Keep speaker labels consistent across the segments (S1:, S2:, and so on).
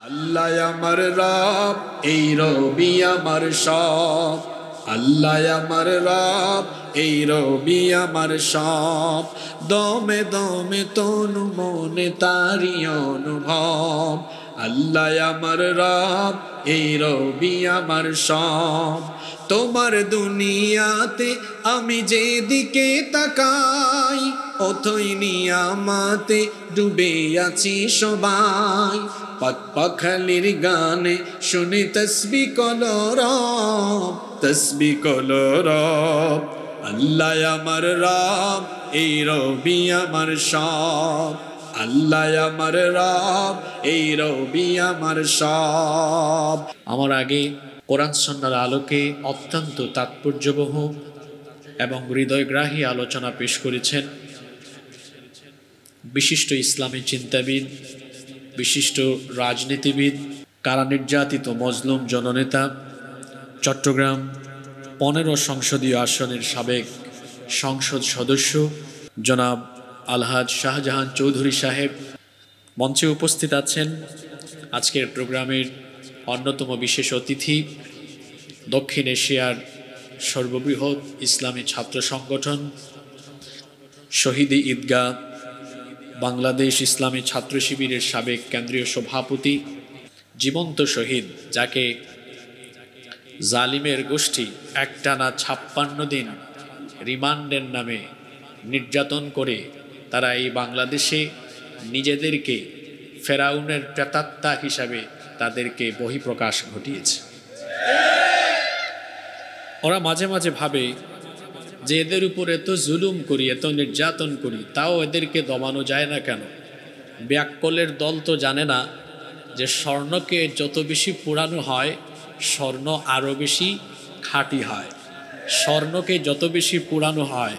S1: আল্লাহ আমার রব, এই রবি আমার সব। আল্লাহ আমার রব, এই রবি আমার সব। দমে দমে তনু মনে তারি অনুভব। আল্লাহ আমার রব, এই রবি আমার সব। তোমার দুনিয়াতে আমি যেদিকে তাকাই, অথই নিয়ামাতে ডুবে আছি সবাই। পাক পাখালির গানে শুনে তসবি কলরব, তসবি কলরব। আল্লাহ আমার রব, এই রবি আমার সব। আল্লাহ আমার রব, এই রবি আমার সব। আমার আগে কোরআন সুন্নাহর আলোকে অত্যন্ত তাৎপর্যবহ এবং হৃদয়গ্রাহী আলোচনা পেশ করেছেন বিশিষ্ট ইসলামী চিন্তাবিদ, বিশিষ্ট রাজনীতিবিদ, কারা নির্যাতিত মজলুম জননেতা, চট্টগ্রাম 15 সংসদীয় আসনের সাবেক সংসদ সদস্য জনাব আলহাজ শাহজাহান চৌধুরী সাহেব। মঞ্চে উপস্থিত আছেন আজকের প্রোগ্রামের অন্যতম বিশেষ অতিথি, দক্ষিণ এশিয়ার সর্ববৃহৎ ইসলামী ছাত্র সংগঠন শহীদে ঈদগাহ বাংলাদেশ ইসলামী ছাত্র শিবিরের সাবেক কেন্দ্রীয় সভাপতি, জীবন্ত শহীদ, যাকে জালিমের গোষ্ঠী একটানা 56 দিন রিমান্ডের নামে নির্যাতন করে তারা এই বাংলাদেশে নিজেদেরকে ফেরাউনের প্রেতাত্মা হিসাবে তাদেরকে বহিঃপ্রকাশ ঘটিয়েছে। ওরা মাঝে মাঝে ভাবে যে এদের উপর এত জুলুম করি, এত নির্যাতন করি, তাও এদেরকে দমানো যায় না কেন? ব্যাককলের দল তো জানে না যে স্বর্ণকে যত বেশি পোড়ানো হয় স্বর্ণ আরও বেশি খাঁটি হয়। স্বর্ণকে যত বেশি পোড়ানো হয়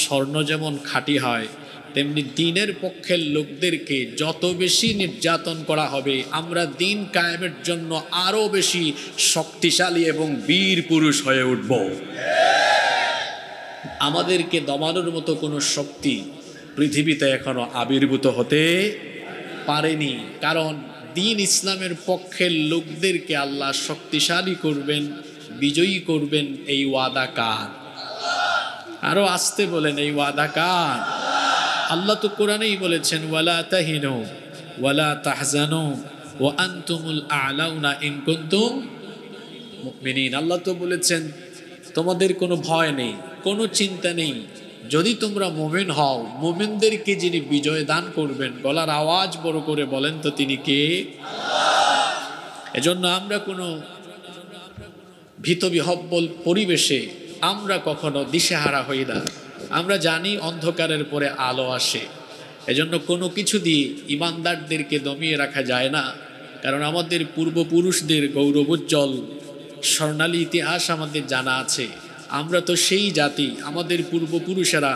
S1: স্বর্ণ যেমন খাঁটি হয়, তেমনি দিনের পক্ষের লোকদেরকে যত বেশি নির্যাতন করা হবে আমরা দিন কায়েমের জন্য আরও বেশি শক্তিশালী এবং বীর পুরুষ হয়ে উঠব। আমাদেরকে দমানোর মতো কোনো শক্তি পৃথিবীতে এখনো আবির্ভূত হতে পারেনি, কারণ দিন ইসলামের পক্ষের লোকদেরকে আল্লাহ শক্তিশালী করবেন, বিজয়ী করবেন। এই ওয়াদা কার? আরো আসতে বলেন, এই ওয়াদা কার? আল্লাহ তো কোরআনেই বলেছেন, ওয়ালা তাহিনু ওয়ালা তাহজানু ওয়া আনতুমুল আ'লাউনা ইন কুনতুম মুমিনিন। আল্লাহ তো বলেছেন তোমাদের কোনো ভয় নেই, কোনো চিন্তা নেই, যদি তোমরা মুমিন হও। মুমিনদেরকে যিনি বিজয় দান করবেন, গলার আওয়াজ বড় করে বলেন তো তিনি কে? এজন্য আমরা কোনো ভীতবিহব্বল পরিবেশে আমরা কখনো দিশেহারা হই না। আমরা জানি অন্ধকারের পরে আলো আসে। এজন্য কোনো কিছু দিয়ে ইমানদারদেরকে দমিয়ে রাখা যায় না, কারণ আমাদের পূর্বপুরুষদের গৌরবোজ্জ্বল স্বর্ণালী ইতিহাস আমাদের জানা আছে। আমরা তো সেই জাতি, আমাদের পূর্বপুরুষেরা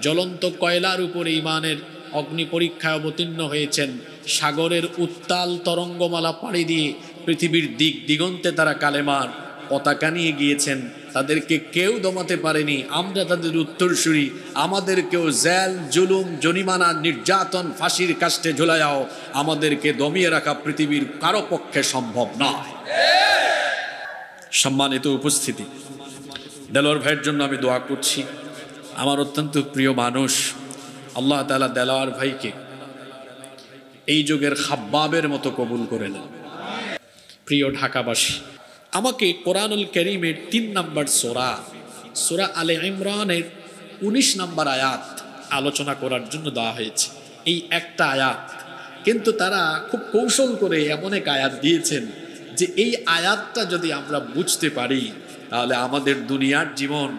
S1: জ্বলন্ত কয়লার উপরে ইমানের অগ্নি পরীক্ষায় অবতীর্ণ হয়েছেন। সাগরের উত্তাল তরঙ্গমালা পাড়ি দিয়ে পৃথিবীর দিক দিগন্তে তারা কালেমার পতাকা নিয়ে গিয়েছেন। তাদেরকে কেউ দমাতে পারেনি। আমরা তাদের উত্তরসূরি। আমাদেরকেও জেল, জুলুম, জরিমানা, নির্যাতন, ফাঁসির কাস্টে ঝুলায়াও আমাদেরকে দমিয়ে রাখা পৃথিবীর কারো পক্ষে সম্ভব নয়। সম্মানিত উপস্থিতি, দেলোয়ার ভাইয়ের জন্য আমি দোয়া করছি। আমার অত্যন্ত প্রিয় মানুষ, আল্লাহ তাআলা দেলোয়ার ভাইকে এই যুগের খাব্বাবের মতো কবুল করে নেন। প্রিয় ঢাকাবাসী, আমাকে কোরআনুল কারীমের 3 নম্বর সূরা আলে ইমরানের 19 নম্বর আয়াত আলোচনা করার জন্য দেওয়া হয়েছে। এই একটা আয়াত, কিন্তু তারা খুব কৌশল করে এমন এক আয়াত দিয়েছেন যে এই আয়াতটা যদি আমরা বুঝতে পারি তাহলে আমাদের দুনিয়ার জীবন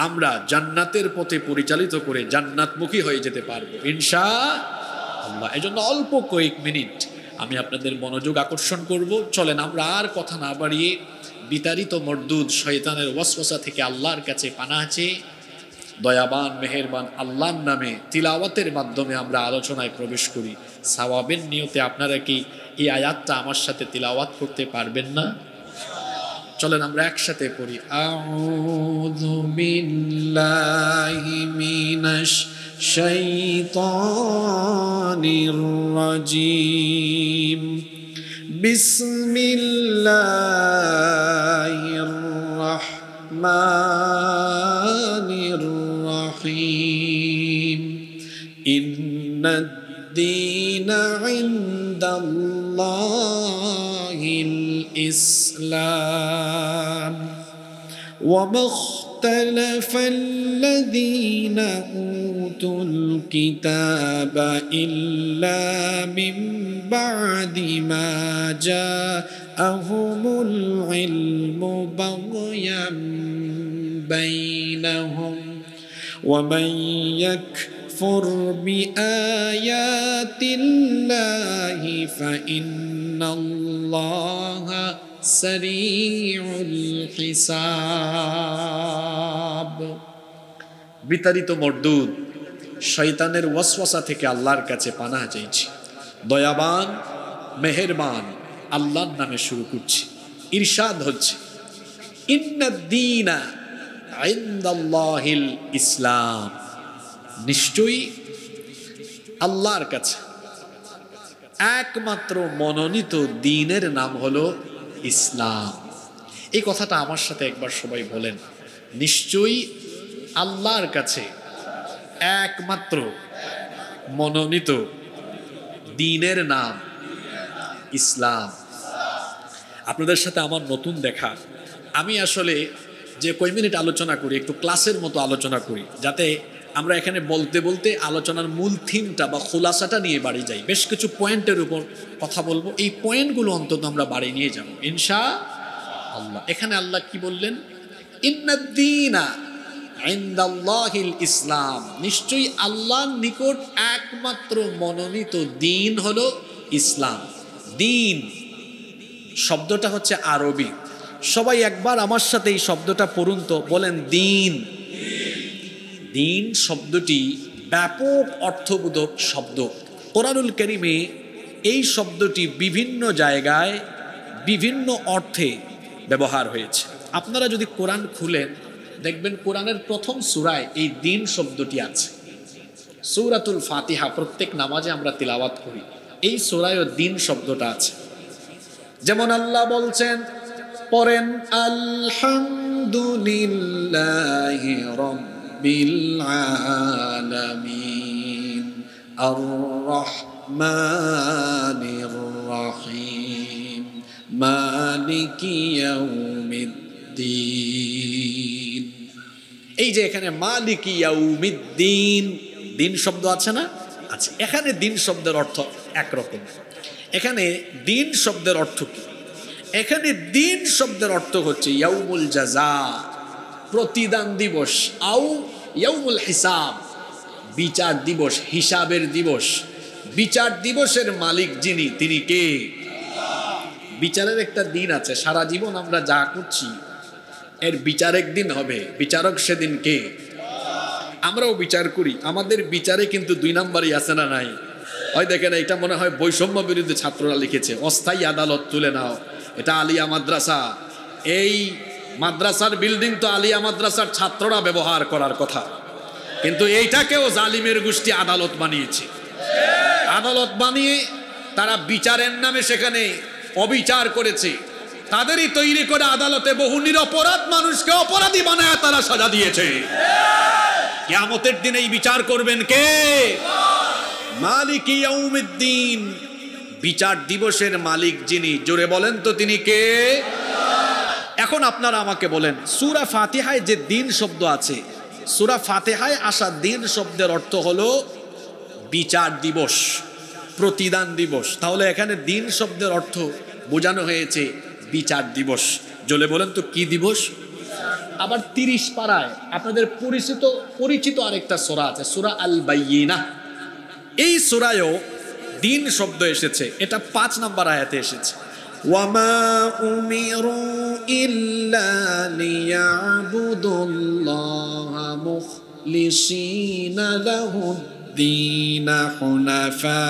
S1: আমরা জান্নাতের পথে পরিচালিত করে জান্নাতমুখী হয়ে যেতে পারবো ইনশাআল্লাহ। এজন্য অল্প কয়েক মিনিট আমি আপনাদের মনোযোগ আকর্ষণ করব। চলেন আমরা আর কথা না বাড়িয়ে বিতাড়িত মরদুদ শয়তানের ওয়াসওয়াসা থেকে আল্লাহর কাছে পানাহ চেয়ে দয়াবান মেহেরবান আল্লাহর নামে তিলাওয়াতের মাধ্যমে আমরা আলোচনায় প্রবেশ করি। সওয়াবের নিয়তে আপনারা কি এই আয়াতটা আমার সাথে তিলাওয়াত করতে পারবেন না? চলেন আমরা একসাথে পড়ি। আউযু বিল্লাহি মিনাশ শাইতানির রাজিম।
S2: বিসমিল্লাহির রহমানির রহিম ইন্নাদ দীনা ইনদাল্লাহিল ইসলাম وما اختلف الذين أوتوا الكتاب إلا من بعد ما جاءهم العلم بغيا بينهم ومن يكفر بآيات الله فإن الله সারিউল হিসাব। বিতাড়িত মরদুদ শয়তানের ওয়াসওয়াসা থেকে আল্লাহর কাছে পানাহ চাইছি। দয়াবান মেহেরবান আল্লাহর নামে শুরু করছি। ইরশাদ হচ্ছে ইন্নাদ দীনা ইনদাল্লাহিল ইসলাম, নিশ্চয়ই আল্লাহর কাছে একমাত্র মনোনীত দ্বীনের নাম হলো ইসলাম। এই কথাটা আমার সাথে একবার সবাই বলেন, নিশ্চয়ই আল্লাহর কাছে একমাত্র মনোনীত দ্বীনের নাম ইসলাম। আপনাদের সাথে আমার নতুন দেখা, আমি আসলে যে কয় মিনিট আলোচনা করি একটু ক্লাসের মতো আলোচনা করি, যাতে আমরা এখানে বলতে বলতে আলোচনার মূল থিমটা বা খোলাসাটা নিয়ে বাড়ি যাই। বেশ কিছু পয়েন্টের উপর কথা বলবো, এই পয়েন্টগুলো অন্তত আমরা বাড়ি নিয়ে যাব ইনশাআল্লাহ। এখানে আল্লাহ কি বললেন? ইন্নাদ-দীনা ইনদাল্লাহিল ইসলাম, নিশ্চয়ই আল্লাহর নিকট একমাত্র মনোনীত দ্বীন হলো ইসলাম। দ্বীন শব্দটা হচ্ছে আরবি। সবাই একবার আমার সাথে এই শব্দটা পড়ুন তো, বলেন দ্বীন। দ্বীন শব্দটি ব্যাপক অর্থবোধক শব্দ। কোরআনুল কারীমে এই শব্দটি বিভিন্ন জায়গায় বিভিন্ন অর্থে ব্যবহার হয়েছে। আপনারা যদি কোরআন খুলেন দেখবেন কোরআনের প্রথম সূরায় এই দ্বীন শব্দটি আছে। সূরাতুল ফাতিহা প্রত্যেক নামাজে আমরা তিলাওয়াত করি, এই সূরায়ও দ্বীন শব্দটা আছে। যেমন আল্লাহ বলছেন, পড়েন আলহামদুলিল্লাহি রাব্বিল আলামিন আর রহমানির রহিম মালিকি ইয়াউমিদ্দিন। এই যে এখানে মালিকি ইয়াউমিদ্দিন দিন শব্দ আছে না? আছে। এখানে দিন শব্দের অর্থ একরকম। এখানে দিন শব্দের অর্থ কি? এখানে দিন শব্দের অর্থ হচ্ছে ইয়াউমুল জাযা, প্রতিদান দিবস, আও ইয়াউমুল হিসাব, বিচার দিবস, হিসাবের দিবস। বিচার দিবসের মালিক যিনি, তিনি কে? বিচারের একটা দিন আছে। সারা জীবন আমরা যা করছি এর বিচার একদিন হবে। বিচারক সেদিন কে? আমরাও বিচার করি, আমাদের বিচারে কিন্তু 2 নাম্বারই আছে না নাই? হয় দেখেন, এটা মনে হয় বৈষম্য বিরুদ্ধে ছাত্ররা লিখেছে, অস্থায়ী আদালত তুলে নাও, এটা আলিয়া মাদ্রাসা। এই মাদ্রাসার বিল্ডিং তো আলিয়া মাদ্রাসার ছাত্ররা ব্যবহার করার কথা, কিন্তু এইটাকেও জালিমের গোষ্ঠী আদালত বানিয়েছে। আদালত বানিয়ে তারা বিচারের নামে সেখানে অবিচার করেছে। তাদেরই তৈরি করে আদালতে বহু নিরপরাধ মানুষকে অপরাধী বানায় তারা সাজা দিয়েছে। কিয়ামতের দিনে এই বিচার করবেন কে? মালিকি ইয়াউমিদ্দিন, বিচার দিবসের মালিক যিনি, জোরে বলেন তো তিনি কে? এখন আপনারা আমাকে বলেন, সূরা ফাতিহায় যে দিন শব্দ আছে, সূরা ফাতিহায় আসা দিন শব্দের অর্থ হলো বিচার দিবস, প্রতিদান দিবস। তাহলে এখানে দিন শব্দের অর্থ বোঝানো হয়েছে বিচার দিবস। জোরে বলেন তো কি দিবস? আবার 30 পারায় আপনাদের পরিচিত আরেকটা সূরা আছে, সূরা আল বাইয়িনাহ। এই সূরায়ও দিন শব্দ এসেছে, এটা 5 নম্বর আয়াতে এসেছে। ওয়ামা উমিরু ইল্লা লিয়াবুদুল্লাহা মুখলিসিনা লাহুদ-দীন হুনাফা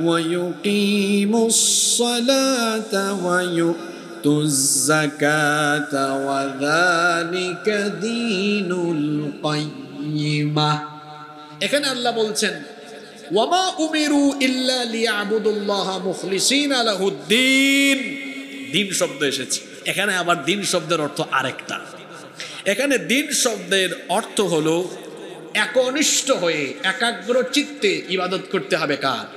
S2: ওয়া ইউকিমুস সালাতা ওয়া ইউতুজ যাকাতা ওয়া যালিকা দীনুল কাইয়্যিমাহ। এখানে আল্লাহ বলছেন ওয়ামা উমিরু ইল্লা লিয়াবুদুল্লাহা মুখলিসিনা লাহুদ্দিন। দিন শব্দ এসেছে এখানে, আবার দিন শব্দের অর্থ আরেকটা। এখানে দিন শব্দের অর্থ হলো একনিষ্ঠ হয়ে একাগ্র চিত্তে ইবাদত করতে হবে কার?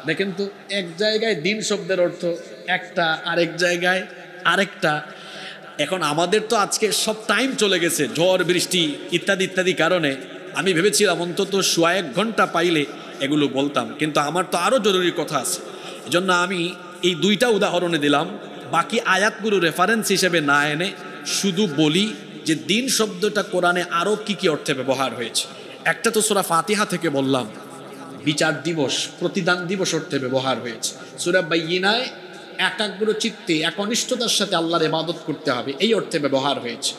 S2: দেখেন তো, এক জায়গায় দিন শব্দের অর্থ একটা, আরেক জায়গায় আরেকটা। এখন আমাদের তো আজকে সব টাইম চলে গেছে ঝড় বৃষ্টি ইত্যাদি ইত্যাদি কারণে। আমি ভেবেছিলাম অন্তত 1 ঘন্টা পাইলে এগুলো বলতাম, কিন্তু আমার তো আরও জরুরি কথা আছে। এজন্য আমি এই 2টা উদাহরণে দিলাম, বাকি আয়াতগুলো রেফারেন্স হিসেবে না এনে শুধু বলি যে দিন শব্দটা কোরআনে আরও কি কি অর্থে ব্যবহার হয়েছে। একটা তো সূরা ফাতিহা থেকে বললাম, বিচার দিবস, প্রতিদান দিবস অর্থে ব্যবহার হয়েছে। সূরা বাইয়িনায় একাগ্র চিত্তে একনিষ্ঠতার সাথে আল্লাহর ইবাদত করতে হবে, এই অর্থে ব্যবহার হয়েছে।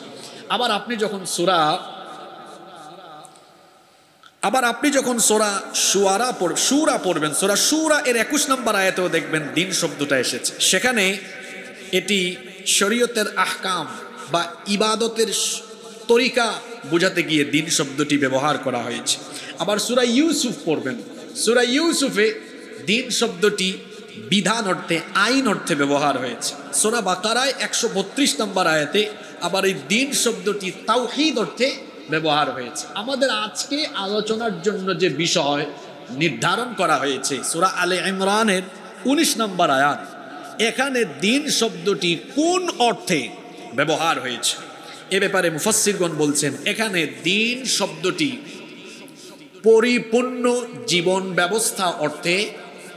S2: আবার আপনি যখন সূরা সূরা পড়বেন, সূরা সূরা এর 21 নম্বর আয়াতেও দেখবেন দিন শব্দটা এসেছে। সেখানে এটি শরীয়তের আহকাম বা ইবাদতের তরিকা বোঝাতে গিয়ে দিন শব্দটি ব্যবহার করা হয়েছে। আবার সূরা ইউসুফ পড়বেন, সূরা ইউসুফে দিন শব্দটি বিধান অর্থে, আইন অর্থে ব্যবহার হয়েছে। সূরা বাকারায় 132 নম্বর আয়াতে আবার এই দিন শব্দটি তাওহীদ অর্থে ব্যবহার হয়েছে। আমাদের আজকে আলোচনার জন্য যে বিষয় নির্ধারণ করা হয়েছে সূরা আলে ইমরানের 19 নম্বর আয়াত, এখানে দিন শব্দটি কোন অর্থে ব্যবহার হয়েছে এ ব্যাপারে মুফাসসিরগণ বলছেন, এখানে দিন শব্দটি পরিপূর্ণ জীবন ব্যবস্থা অর্থে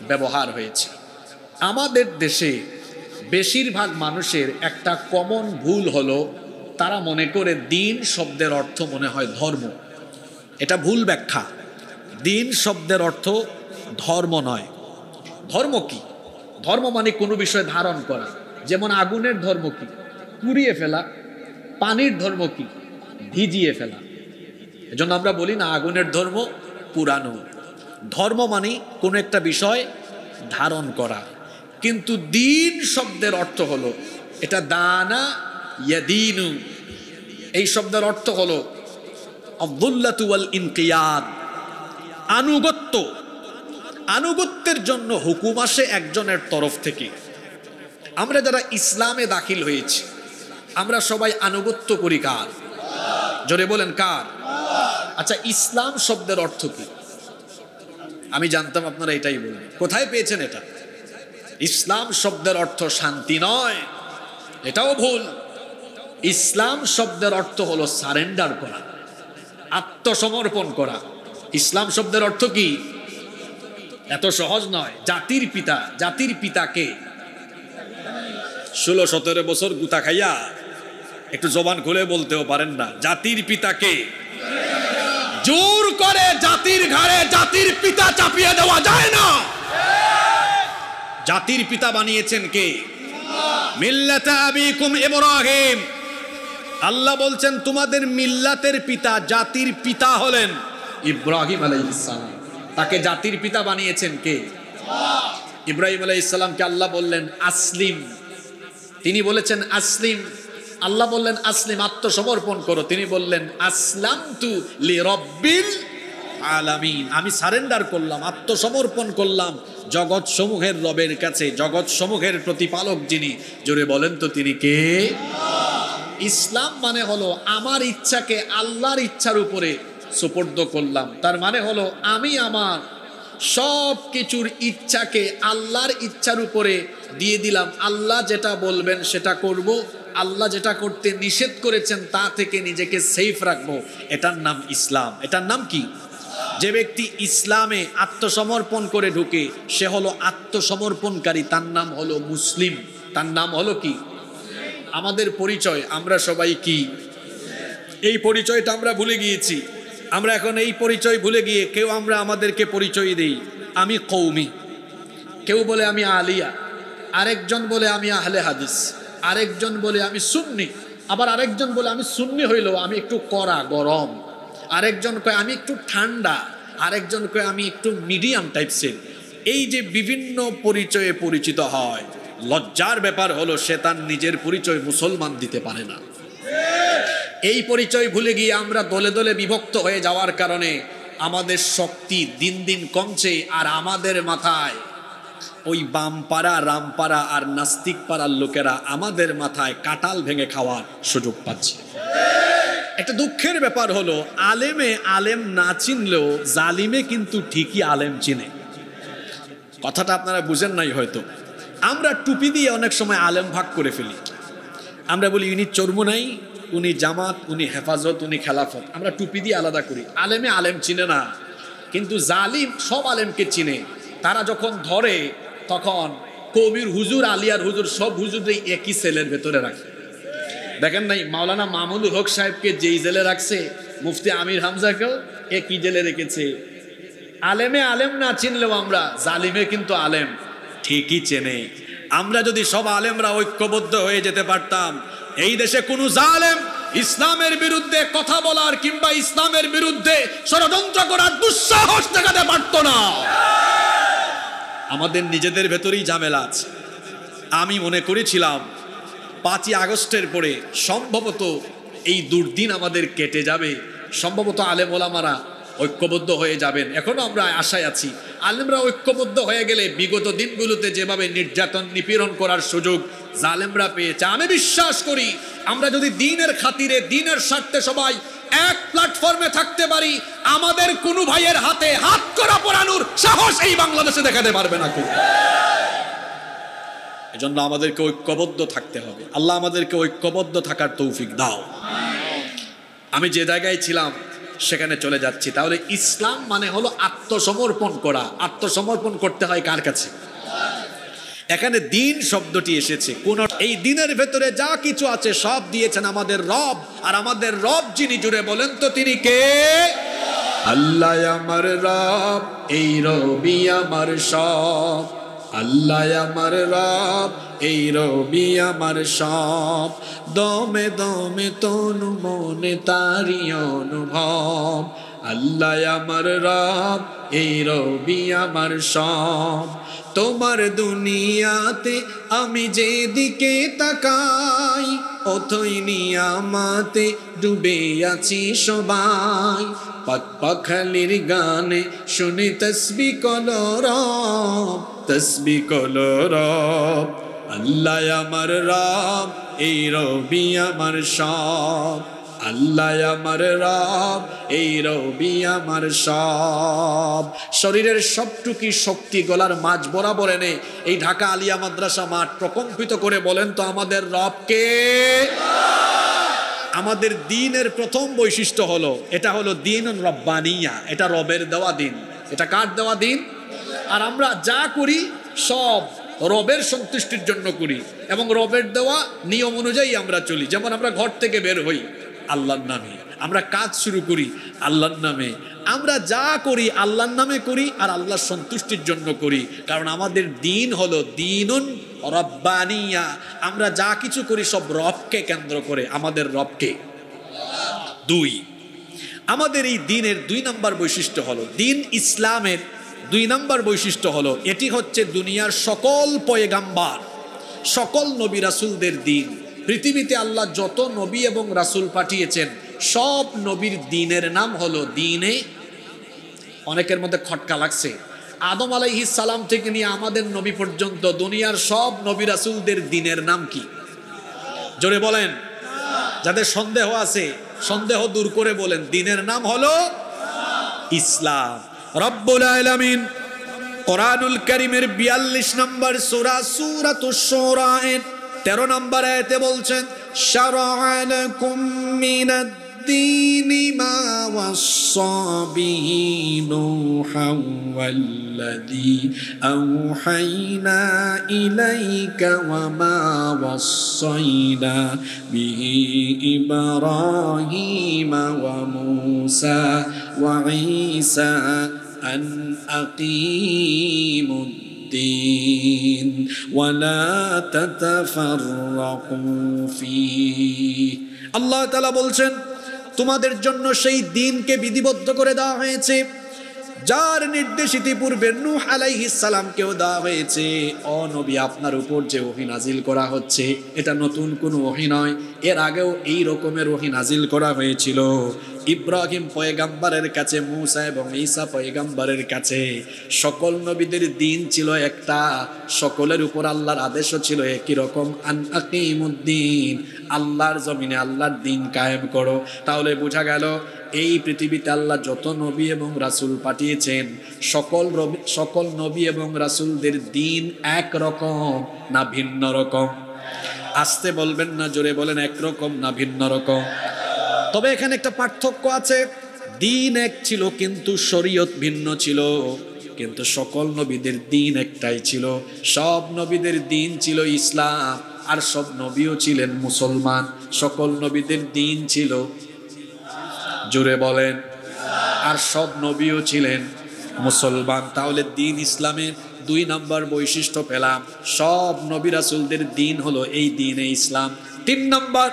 S2: ব্যবহার হয়েছে। আমাদের দেশে বেশিরভাগ মানুষের একটা কমন ভুল হলো, তারা মনে করে দিন শব্দের অর্থ মনে হয় ধর্ম। এটা ভুল ব্যাখ্যা। দিন শব্দের অর্থ ধর্ম নয়। ধর্ম কি? ধর্ম মানে কোনো বিষয় ধারণ করা। যেমন আগুনের ধর্ম কি? পুড়িয়ে ফেলা। পানির ধর্ম কি? ভিজিয়ে ফেলা। এজন্য আমরা বলি না আগুনের ধর্ম পুরানো। ধর্ম মানে কোনো একটা বিষয় ধারণ করা। কিন্তু দিন শব্দের অর্থ হলো, এটা দানা ইয়াদিনু, এই শব্দের অর্থ হলো আব্দুল্লাতু ওয়াল ইনকিয়াদ, আনুগত্য। আনুগত্যের জন্য হুকুম আসে একজনের তরফ থেকে। আমরা যারা ইসলামে দাখিল হয়েছি আমরা সবাই আনুগত্য করি কার? জোরে বলেন কার? আচ্ছা, ইসলাম শব্দের অর্থ কি? আমি জানতাম আপনারা এটাই বলবেন। কোথায় পেয়েছেন এটা? ইসলাম শব্দের অর্থ শান্তি নয়, এটাও ভুল। ইসলাম শব্দের অর্থ হলো সারেন্ডার করা, আত্মসমর্পণ করা। ইসলাম শব্দের অর্থ কি? এত সহজ নয়। জাতির পিতা, জাতির পিতাকে 16-17 বছর গুতা খাইয়া একটু জবান খুলে বলতেও পারেন না। জাতির পিতাকে জোর করে জাতির ঘাড়ে জাতির পিতা চাপিয়ে দেওয়া যায় না। জাতির পিতা বানিয়েছেন কে? মিল্লাতা আবিকুম ইব্রাহিম। আল্লাহ বলছেন তোমাদের মিল্লাতের পিতা, জাতির পিতা হলেন ইব্রাহিম আলাইহিস সালাম। তাকে জাতির পিতা বানিয়েছেন কে? ইব্রাহিম আলাইহিস সালামকে আল্লাহ বললেন আসলিম, তিনি বলেছেন আসলিম। আল্লাহ বললেন আসলিম, আত্মসমর্পণ করো। তিনি বললেন আসলামতু লিরাব্বিল আলামিন, আমি সারেন্ডার করলাম, আত্মসমর্পণ করলাম জগৎ সমূহের রবের কাছে, জগৎ সমূহের প্রতিপালক যিনি। জোরে বলেন তো তিনি কে? ইসলাম মানে হলো আমার ইচ্ছাকে আল্লাহর ইচ্ছার উপরে সুপর্দ করলাম। তার মানে হলো আমি আমার সব কিছুর ইচ্ছাকে আল্লাহর ইচ্ছার উপরে দিয়ে দিলাম। আল্লাহ যেটা বলবেন সেটা করব, আল্লাহ যেটা করতে নিষেধ করেছেন তা থেকে নিজেকে সেফ রাখবো। এটার নাম ইসলাম। এটার নাম কি? যে ব্যক্তি ইসলামে আত্মসমর্পণ করে ঢুকে সে হলো আত্মসমর্পণকারী, তার নাম হলো মুসলিম। তার নাম হলো কি? আমাদের পরিচয়, আমরা সবাই কি? এই পরিচয়টা আমরা ভুলে গিয়েছি। আমরা এখন এই পরিচয় ভুলে গিয়ে কেউ আমরা আমাদেরকে পরিচয় দেই আমি কওমি, কেউ বলে আমি আলিয়া, আরেকজন বলে আমি আহলে হাদিস, আরেকজন বলে আমি সুন্নি, আবার আরেকজন বলে আমি সুন্নি হইলেও আমি একটু কড়া গরম, আরেকজন কয় আমি একটু ঠান্ডা, আরেকজন কয় আমি একটু মিডিয়াম টাইপসের। এই যে বিভিন্ন পরিচয়ে পরিচিত হয়, লজ্জার ব্যাপার হলো সে তার নিজের পরিচয় মুসলমান দিতে পারে না। এই পরিচয় ভুলে গিয়ে আমরা দলে দলে বিভক্ত হয়ে যাওয়ার কারণে আমাদের শক্তি দিন দিন কমছে, আর আমাদের মাথায় ওই বামপাড়া রামপাড়া আর নাস্তিক পাড়ার লোকেরা আমাদের মাথায় কাঁঠাল ভেঙে খাওয়ার সুযোগ পাচ্ছে। একটা দুঃখের ব্যাপার হলো, আলেমে আলেম না চিনলেও জালিমে কিন্তু ঠিকই আলেম চিনে। কথাটা আপনারা বুঝেন নাই হয়তো। আমরা টুপি দিয়ে অনেক সময় আলেম ভাগ করে ফেলি। আমরা বলি ইনি চরমোনাই, উনি জামাত, উনি হেফাজত, উনি খেলাফত। আমরা টুপি দিয়ে আলাদা করি। আলেমে আলেম চিনে না, কিন্তু জালিম সব আলেমকে চিনে। তারা যখন ধরে তখন কবির হুজুর, আলিয়ার হুজুর, সব হুজুরই একই সেলের ভেতরে রাখে। দেখেন নাই মাওলানা মামুনুল হক সাহেবকে যেই জেলে রাখছে, মুফতি আমির হামজাকেও একই জেলে রেখেছে। আলেমে আলেম না চিনলেও আমরা জালিমে কিন্তু আলেম ঠিকই চেনে। আমরা যদি সব আলেমরা ঐক্যবদ্ধ হয়ে যেতে পারতাম, এই দেশে কোনো জালেম ইসলামের বিরুদ্ধে কথা বলার কিংবা ইসলামের বিরুদ্ধে ষড়যন্ত্র করার দুঃসাহস দেখাতে পারত না। আমাদের নিজেদের ভেতরেই ঝামেলা আছে। আমি মনে করেছিলাম 5ই আগস্টের পরে সম্ভবত এই দুর্দিন আমাদের কেটে যাবে, সম্ভবত আলেম ওলামারা ঐক্যবদ্ধ হয়ে যাবেন। এখনো আমরা আশায় আছি। আলেমরা ঐক্যবদ্ধ হয়ে গেলে বিগত দিনগুলোতে যেভাবে নির্যাতন নিপীড়ন করার সুযোগ জালেমরা পেয়েছে, আমি বিশ্বাস করি আমরা যদি দিনের খাতিরে দিনের স্বার্থে সবাই এক প্ল্যাটফর্মে থাকতে পারি, আমাদের কোনো ভাইয়ের হাতে হাত করা পরানোর সাহস এই বাংলাদেশে দেখাতে পারবে না কেউ। এজন্য আমাদেরকে ঐক্যবদ্ধ থাকতে হবে। আল্লাহ আমাদেরকে ঐক্যবদ্ধ থাকার তৌফিক দাও। আমি যে জায়গায় ছিলাম সেখানে চলে যাচ্ছি। তাহলে ইসলাম মানে হলো আত্মসমর্পণ করা। আত্মসমর্পণ করতে হয় কার কাছে? এখানে দিন শব্দটি এসেছে কোন, এই দিনের ভেতরে যা কিছু আছে সব দিয়েছেন আমাদের রব। আর আমাদের রব যিনি, জুড়ে বলেন তো তিনি কে? আল্লাহ আমার রব, এই রবি আমার সব। আল্লাহ আমার রব, এই রবি আমার সব। দমে দমে তনু মনে তারি অনুভব। আল্লাহ আমার রব, এই রবি আমার সব। তোমার দুনিয়াতে আমি যেদিকে তাকাই, অথই নিয়ামাতে ডুবে আছি সবাই। পাক পাখালির গানে শুনে তসবিহ কলো রব, তসবিহ কলো রব। আল্লাহ আমার রব, এই রবি আমার সব। আল্লাহ আমার রব, এই রবি আমার সব। শরীরের সবটুকি শক্তি গলার মাঝ বরাবর এনে এই ঢাকা আলিয়া মাদ্রাসা মাঠ প্রকম্পিত করে বলেন তো আমাদের রব কে? আমাদের দ্বীনের প্রথম বৈশিষ্ট্য হলো, এটা হলো দ্বীন রব্বানিয়া। এটা রবের দেওয়া দিন। এটা কার দেওয়া দিন? আর আমরা যা করি সব রবের সন্তুষ্টির জন্য করি এবং রবের দেওয়া নিয়ম অনুযায়ী আমরা চলি। যেমন আমরা ঘর থেকে বের হই আল্লাহর নামে, আমরা কাজ শুরু করি আল্লাহর নামে, আমরা যা করি আল্লাহর নামে করি আর আল্লাহর সন্তুষ্টির জন্য করি। কারণ আমাদের দিন হলো দীনুন রব্বানিয়া। আমরা যা কিছু করি সব রবকে কেন্দ্র করে। আমাদের রবকে। 2, আমাদের এই দিনের 2 নম্বর বৈশিষ্ট্য হলো, দিন ইসলামের 2 নম্বর বৈশিষ্ট্য হলো, এটি হচ্ছে দুনিয়ার সকল পয়গাম্বার, সকল নবী রাসূলদের দিন। পৃথিবীতে আল্লাহ যত নবী এবং রাসূল পাঠিয়েছেন সব নবীর দিনের নাম হলো দিনে। অনেকের মধ্যে খটকা লাগছে, আদম আলাইহিস সালাম থেকে নিয়ে আমাদের নবী পর্যন্ত দুনিয়ার সব নবী রাসূলদের দিনের নাম কি? জোরে বলেন। যাদের সন্দেহ আছে সন্দেহ দূর করে বলেন, দিনের নাম হলো ইসলাম। রব্বুল আলামিন কোরআনুল কারীমের 42 নম্বর সূরা সূরাতুশ শুরা 13 নম্বর আয়াতে বলছেন, শারআ লাকুম মিনাদ-দীনি মা ওয়াসসা বিহি নূহান ওয়াল্লাযী আওহাইনা ইলাইকা ওয়া মা ওয়াসাইনা বিহি ইব্রাহীমা ওয়া মূসা ওয়া ঈসা আন আকিমুদ الدين ولا تتفرقوا فيه। আল্লাহ তাআলা বলছেন তোমাদের জন্য সেই দিনকে বিধিবদ্ধ করে দেওয়া হয়েছে যার নির্দেশ ইতিপূর্বে নূহ আলাইহিস সালামকেও দেওয়া হয়েছে। ও নবী, আপনার উপর যে ওহী নাজিল করা হচ্ছে এটা নতুন কোনো ওহী নয়, এর আগেও এই রকমের ওহী নাজিল করা হয়েছিল। ইব্রাহিম পয়গাম্বরের কাছে, মূসা এবং ঈসা পয়গাম্বরের কাছে। সকল নবীদের দিন ছিল একটা, সকলের উপর আল্লাহর আদেশও ছিল একই রকম, আন আকিমুদ্দিন, আল্লাহর জমিনে আল্লাহর দিন কায়েম করো। তাহলে বোঝা গেল এই পৃথিবীতে আল্লাহ যত নবী এবং রাসূল পাঠিয়েছেন, সকল নবী এবং রাসূলদের দিন একরকম না ভিন্ন রকম? আসতে বলবেন না, জোরে বলেন, একরকম না ভিন্ন রকম? তবে এখানে একটা পার্থক্য আছে। দিন এক ছিল কিন্তু শরীয়ত ভিন্ন ছিল, কিন্তু সকল নবীদের দিন একটাই ছিল। সব নবীদের দিন ছিল ইসলাম, আর সব নবীও ছিলেন মুসলমান। সকল নবীদের দিন ছিল, জোরে বলেন, আর সব নবীও ছিলেন মুসলমান। তাহলে দিন ইসলামের 2 নম্বর বৈশিষ্ট্য পেলাম, সব নবী রাসূলদের দিন হলো এই দিনে ইসলাম। 3 নম্বর,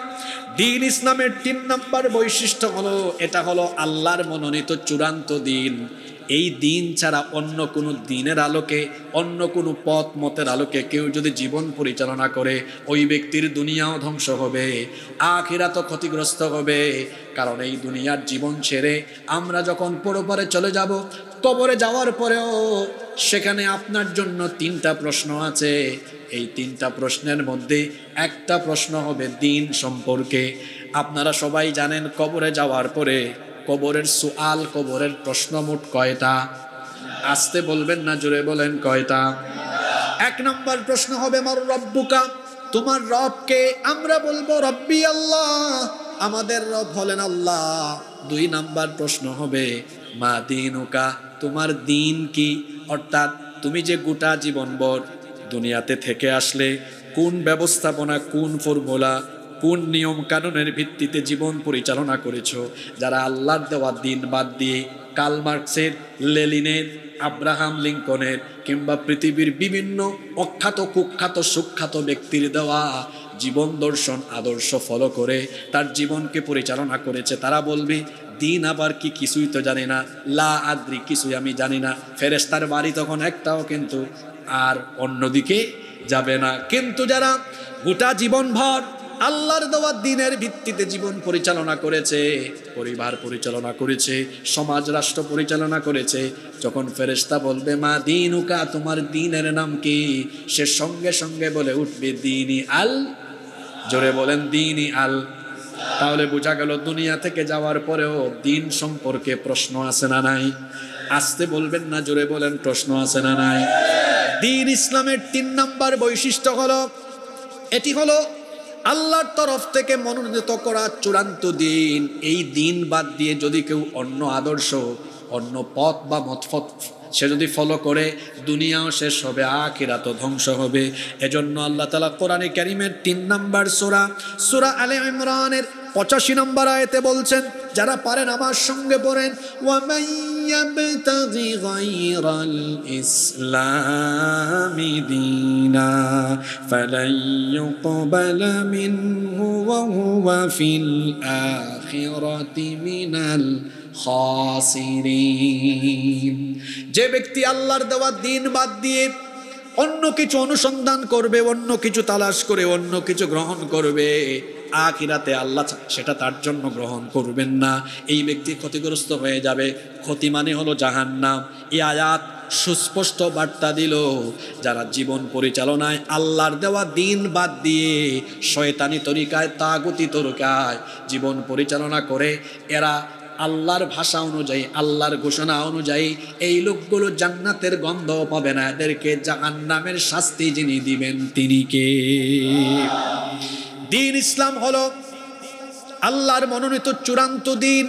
S2: দিন ইসলামের 3 নম্বর বৈশিষ্ট্য হলো, এটা হলো আল্লাহর মনোনীত চূড়ান্ত দিন। এই দিন ছাড়া অন্য কোনো দিনের আলোকে, অন্য কোনো পথ মতের আলোকে কেউ যদি জীবন পরিচালনা করে, ওই ব্যক্তির দুনিয়াও ধ্বংস হবে, আখিরাতও ক্ষতিগ্রস্ত হবে। কারণ এই দুনিয়ার জীবন ছেড়ে আমরা যখন পরপারে চলে যাব, কবরে যাওয়ার পরেও সেখানে আপনার জন্য 3টা প্রশ্ন আছে। এই 3টা প্রশ্নের মধ্যে একটা প্রশ্ন হবে দিন সম্পর্কে। আপনারা সবাই জানেন কবরে যাওয়ার পরে কবরের সুআল, কবরের প্রশ্ন মোট কয়টা? আসতে বলবেন না, জোরে বলেন, কয়টা? 1 নম্বর প্রশ্ন হবে মার রব্বুকা, তোমার রবকে? আমরা বলবো রব্বি আল্লাহ, আমাদের রব হলেন আল্লাহ। 2 নম্বর প্রশ্ন হবে মা দীনুকা, তোমার দিন কি? অর্থাৎ তুমি যে গোটা জীবনভর দুনিয়াতে থেকে আসলে কোন ব্যবস্থাপনা, কোন ফর্মুলা, কোন নিয়ম কানুনের ভিত্তিতে জীবন পরিচালনা করেছো? যারা আল্লাহর দেওয়া দিন বাদ দিয়ে কার্ল মার্কসের, লেনিনের, আব্রাহাম লিঙ্কনের কিংবা পৃথিবীর বিভিন্ন অখ্যাত কুখ্যাত সুখ্যাত ব্যক্তির দেওয়া জীবন দর্শন আদর্শ ফলো করে তার জীবনকে পরিচালনা করেছে, তারা বলবে দিন আবার কি, কিছুই তো জানি না, লা আদ্রি, কিছুই আমি জানি না। ফেরেশতার বাড়ি তখন একটাও কিন্তু আর অন্যদিকে যাবে না। কিন্তু যারা গোটা জীবনভর আল্লাহর দেওয়া দিনের ভিত্তিতে জীবন পরিচালনা করেছে, পরিবার পরিচালনা করেছে, সমাজ রাষ্ট্র পরিচালনা করেছে, যখন ফেরেশতা বলবে মা দীনুকা, তোমার দিনের নাম কি, সে সঙ্গে সঙ্গে বলে উঠবে দীনি আল, জোরে বলেন, দীনি আল। তাহলে বোঝা গেল দুনিয়া থেকে যাওয়ার পরেও দিন সম্পর্কে প্রশ্ন আছে না নাই? আসতে বলবেন না, জোরে বলেন, প্রশ্ন আছে না নাই? দিন ইসলামের 3 নম্বর বৈশিষ্ট্য হলো, এটি হলো আল্লাহর তরফ থেকে মনোনীত করা চূড়ান্ত দিন। এই দিন বাদ দিয়ে যদি কেউ অন্য আদর্শ, অন্য পথ বা মতপথ সে যদি ফলো করে, দুনিয়াও শেষ হবে, আখিরাতও ধ্বংস হবে। এজন্য আল্লাহ তাআলা কোরআনে কারীমের 3 নম্বর সূরা আলে ইমরানের 85 নম্বর আয়াতে বলছেন, যারা পারেন আমার সঙ্গে পড়েন, ওয়া মান ইয়াবতাগি গায়রাল ইসলামি দীনা ফালান ইউকবালা মিনহু ওয়া হুয়া ফিল আখিরাতি মিনাল খাসিরিন। যে ব্যক্তি আল্লাহর দেওয়া দিন বাদ দিয়ে অন্য কিছু অনুসন্ধান করবে, অন্য কিছু তালাশ করে অন্য কিছু গ্রহণ করবে, আখিরাতে আল্লাহ সেটা তার জন্য গ্রহণ করবেন না। এই ব্যক্তি ক্ষতিগ্রস্ত হয়ে যাবে। ক্ষতি মানে হলো জাহান্নাম। এই আয়াত সুস্পষ্ট বার্তা দিল, যারা জীবন পরিচালনায় আল্লাহর দেওয়া দিন বাদ দিয়ে শয়তানি তরিকায়, তাগুতি তরিকায় জীবন পরিচালনা করে, এরা আল্লাহর ভাষা অনুযায়ী, আল্লাহর ঘোষণা অনুযায়ী এই লোকগুলো জান্নাতের গন্ধ পাবে না, এদেরকে জাহান্নামের শাস্তি যিনি দিবেন তিনি কে? দিন ইসলাম হলো আল্লাহর মনোনীত চূড়ান্ত দিন।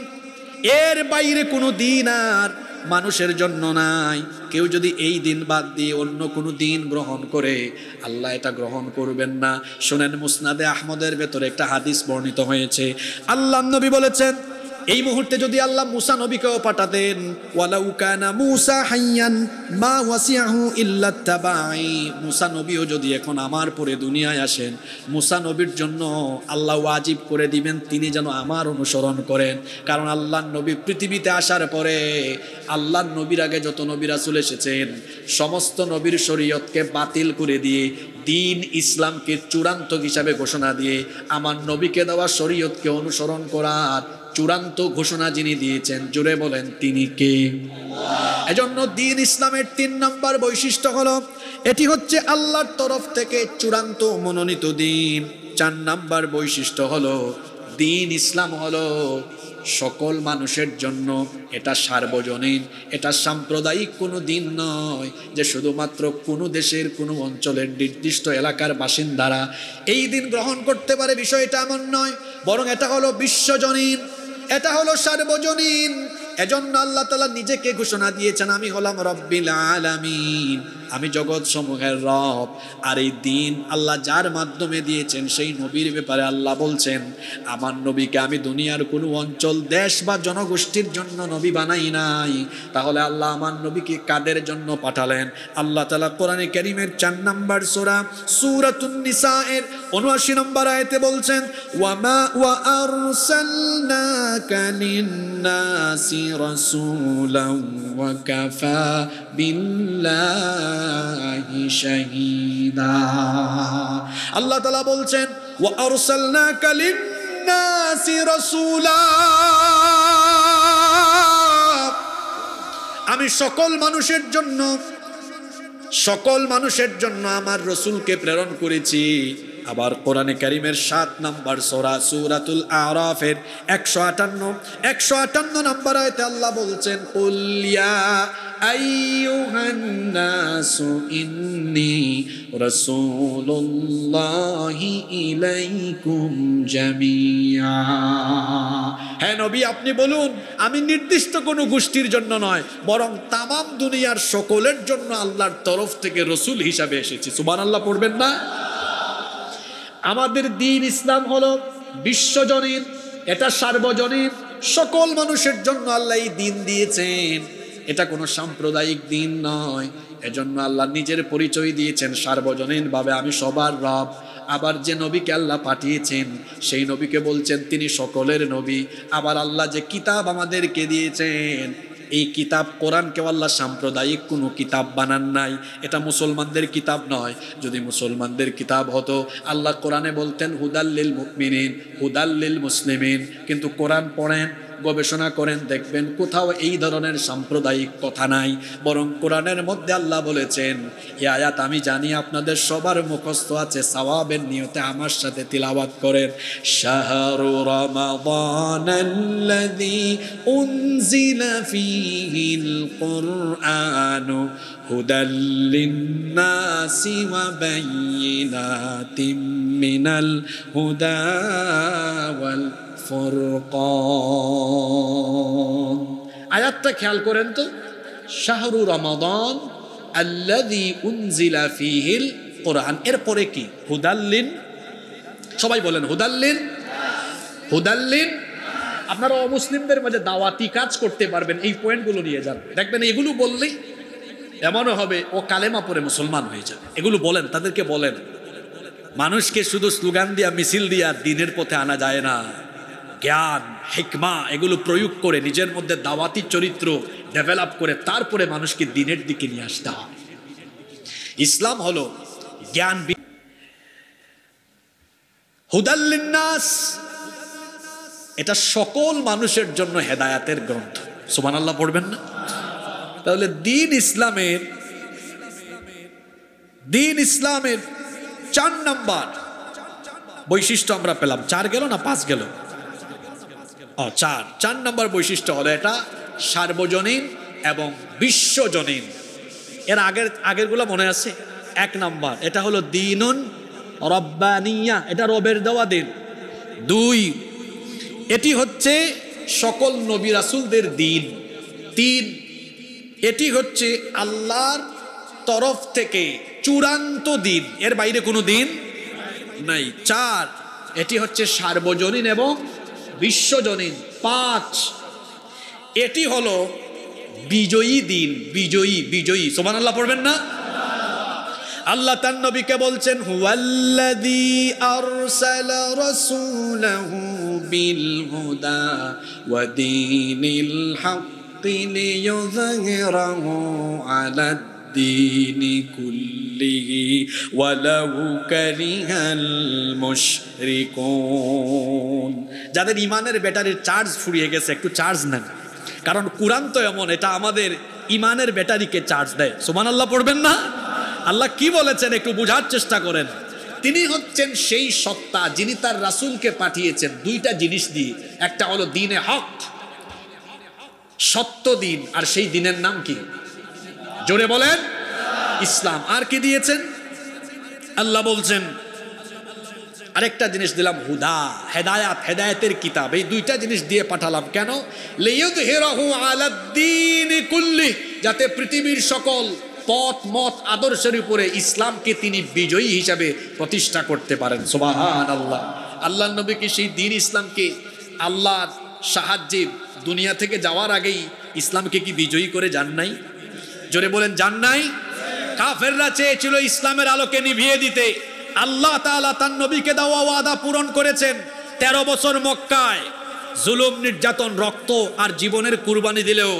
S2: এর বাইরে কোনো দিন আর মানুষের জন্য নাই। কেউ যদি এই দিন বাদ দিয়ে অন্য কোনো দিন গ্রহণ করে, আল্লাহ এটা গ্রহণ করবেন না। শুনেন, মুসনাদে আহমদের ভেতরে একটা হাদিস বর্ণিত হয়েছে। আল্লাহ নবী বলেছেন, এই মুহূর্তে যদি আল্লাহ মুসা নবীকেও পাঠাতেন, ওয়ালাউ কানা মুসা হাইয়ান মা ওয়াসিআহু ইল্লা তাবাই, মুসা নবীও যদি এখন আমার পরে দুনিয়ায় আসেন, মুসা নবীর জন্য আল্লাহ ওয়াজিব করে দিবেন তিনি যেন আমার অনুসরণ করেন। কারণ আল্লাহ নবী পৃথিবীতে আসার পরে, আল্লাহ নবীর আগে যত নবী রাসূল এসেছেন, সমস্ত নবীর শরীয়তকে বাতিল করে দিয়ে দিন ইসলামকে চূড়ান্ত হিসাবে ঘোষণা দিয়ে আমার নবীকে দেওয়া শরীয়তকে অনুসরণ করার চূড়ান্ত ঘোষণা যিনি দিয়েছেন, জোরে বলেন তিনি কে? এজন্য দ্বীন ইসলামের 3 নম্বর বৈশিষ্ট্য হলো এটি হচ্ছে আল্লাহর তরফ থেকে চূড়ান্ত মনোনীত দ্বীন। 4 নম্বর বৈশিষ্ট্য হলো দ্বীন ইসলাম হলো সকল মানুষের জন্য, এটা সার্বজনীন, এটা সাম্প্রদায়িক কোনো দিন নয় যে শুধুমাত্র কোনো দেশের কোনো অঞ্চলের নির্দিষ্ট এলাকার বাসিন্দারা এই দিন গ্রহণ করতে পারে, বিষয়টা এমন নয়, বরং এটা হলো বিশ্বজনীন, এটা হলো সার্বজনীন। এজন্য আল্লাহ তাআলা নিজেকে ঘোষণা দিয়েছেন, আমি হলাম রব্বিল আলামিন, আমি জগৎ সমূহের রব। আর এই দিন আল্লাহ যার মাধ্যমে দিয়েছেন সেই নবীর ব্যাপারে আল্লাহ বলছেন, আমার নবীকে আমি দুনিয়ার কোনো অঞ্চল, দেশ বা জনগোষ্ঠীর জন্য নবী বানাই নাই। তাহলে আল্লাহ আমার নবীকে কাদের জন্য পাঠালেন? আল্লাহ তাআলা কোরআনে কারীমের 4 নম্বর সূরা সূরাতুন নিসা এর 79 নম্বর আয়াতে বলছেন, ওয়া আরসালনাকা লিন-নাসি রাসূলান ওয়া কাফা বিল্লাহি শাহীদা। আল্লাহ তাআলা বলছেন, ওয়া আরসালনাকা লিন-নাসি রাসূলা, আমি সকল মানুষের জন্য আমার রসুলকে প্রেরণ করেছি। আবার কোরআনে কারীমের 7 নম্বর সূরা সূরাতুল আরাফের 158 নম্বর আয়াতে আল্লাহ বলছেন, কুল ইয়া আইয়ুহান নাসু ইন্নী রাসূলুল্লাহি ইলাইকুম জামিআ। হে নবী, আপনি বলুন, আমি নির্দিষ্ট কোনো গোষ্ঠীর জন্য নয়, বরং তামাম দুনিয়ার সকলের জন্য আল্লাহর তরফ থেকে রসুল হিসাবে এসেছি। সুবহানাল্লাহ পড়বেন না? আমাদের দ্বীন ইসলাম হলো বিশ্বজনীন, এটা সার্বজনীন, সকল মানুষের জন্য আল্লাহ এই দ্বীন দিয়েছেন, এটা কোনো সাম্প্রদায়িক দ্বীন নয়। এজন্য আল্লাহ নিজের পরিচয় দিয়েছেন সার্বজনীন ভাবে, আমি সবার রব। আবার যে নবীকে আল্লাহ পাঠিয়েছেন সেই নবীকে বলছেন তিনি সকলের নবী। আবার আল্লাহ যে কিতাব আমাদেরকে দিয়েছেন, এই কিতাব কোরআনকে আল্লাহ সাম্প্রদায়িক কোনো কিতাব বানান নাই, এটা মুসলমানদের কিতাব নয়। যদি মুসলমানদের কিতাব হতো আল্লাহ কোরআনে বলতেন হুদাল্লিল মুমিনিন, হুদাল্লিল মুসলিমিন। কিন্তু কোরআন পড়েন, গবেষণা করেন, দেখবেন কোথাও এই ধরনের সাম্প্রদায়িক কথা নাই, বরং কোরআনের মধ্যে আল্লাহ বলেছেন, এই আয়াত আমি জানি আপনাদের সবার মুখস্থ আছে, সওয়াবের নিয়তে আমার সাথে তিলাওয়াত করেন, শাহরু রমাদানাল্লাযী উনজিলা ফীহিল কুরআনু হুদাল লিন-নাসি ওয়া বায়িনাতিম মিনাল হুদা ওয়াল ফুরকান। আয়াতটা খেয়াল করেন তো, শাহরু রমাদান আল্লাযী উনজিলা ফীহিল কুরআন, এরপরে কি? হুদাল্লিন, সবাই বলেন হুদাল্লিন, হুদাল্লিন। আপনারা অমুসলিমদের মাঝে দাওয়াতি কাজ করতে পারবেন, এই পয়েন্টগুলো নিয়ে যান, দেখবেন এগুলো বললেই এমনও হবে ও কালেমা পড়ে মুসলমান হয়ে যাবে। এগুলো বলেন, তাদেরকে বলেন, মানুষকে শুধু স্লোগান দিয়া, মিছিল দিয়া দ্বীনের পথে আনা যায় না। জ্ঞান, হিকমা এগুলো প্রয়োগ করে নিজের মধ্যে দাওয়াতি চরিত্র ডেভেলপ করে তারপরে মানুষকে দ্বীনের দিকে নিয়ে আসতে হয়। ইসলাম হলো জ্ঞান, হুদাল লিন-নাস, এটা সকল মানুষের জন্য হেদায়াতের গ্রন্থ। সুবহানাল্লাহ পড়বেন না? তাহলে দ্বীন ইসলামের 4 নম্বর বৈশিষ্ট্য আমরা পেলাম। 4 গেল না 5 গেল? 4 নম্বর বৈশিষ্ট্য হলো এটা সার্বজনীন এবং বিশ্বজনীন। এর আগেরগুলো মনে আছে? 1 নম্বর এটা হলো দ্বীনুন রব্বানিয়া, এটা রবের দেওয়া দিন। 2, এটি হচ্ছে সকল নবী রাসূলদের দ্বীন। 3, এটি হচ্ছে আল্লাহর তরফ থেকে চূড়ান্ত দ্বীন, এর বাইরে কোনো দ্বীন নাই। 4, এটি হচ্ছে সার্বজনীন এবং বিশ্বজনীন। 5, এটি হলো বিজয়ী দ্বীন, বিজয়ী। সুবহানাল্লাহ পড়বেন না? আল্লাহ তার নবীকে বলছেন, হুয়াল্লাযী আরসালা রাসূলাহু বিল হুদা ওয়া দীনিল হক লিইয়ুযহিরাহু আলাদ
S1: দ্দীনি কুল্লিহি ওয়ালাউ কারিহাল মুশরিকুন। যাদের ইমানের ব্যাটারির চার্জ ফুরিয়ে গেছে একটু চার্জ নেন, কারণ কুরআন তো এমন, এটা আমাদের ইমানের ব্যাটারিকে চার্জ দেয়। সুবহানাল্লাহ পড়বেন না? আল্লাহ কি বলেছেন একটু বোঝার চেষ্টা করেন। তিনি হচ্ছেন সেই সত্তা যিনি তার রাসূলকে পাঠিয়েছেন দুইটা জিনিস দিয়ে। একটা হলো দ্বীনে হক, সত্য দিন, আর সেই দিনের নাম কি? জোরে বলেন ইসলাম। আর কি দিয়েছেন? আল্লাহ বলছেন আরেকটা জিনিস দিলাম হুদা, হেদায়াত, হেদায়েতের কিতাব। এই দুইটা জিনিস দিয়ে পাঠালাম কেন? লিইয়ুযহিরাহু আলাদ-দীনি কুল্লি, যাতে পৃথিবীর সকল পথ মত আদর্শের উপরে ইসলামকে তিনি বিজয়ী হিসাবে প্রতিষ্ঠা করতে পারেন। সুবহানাল্লাহ। আল্লাহর নবী কি সেই দ্বীন ইসলামকে আল্লাহর সাহায্যে দুনিয়া থেকে যাওয়ার আগেই ইসলামকে কি বিজয়ী করে যান নাই? জোরে বলেন যান নাই? কাফেররা চেয়েছিল ইসলামের আলোকে নিভিয়ে দিতে, আল্লাহ তাআলা তার নবীকে দেওয়া ওয়াদা পূরণ করেছেন। 13 বছর মক্কায় জুলুম, নির্যাতন, রক্ত আর জীবনের কুরবানি দিলেও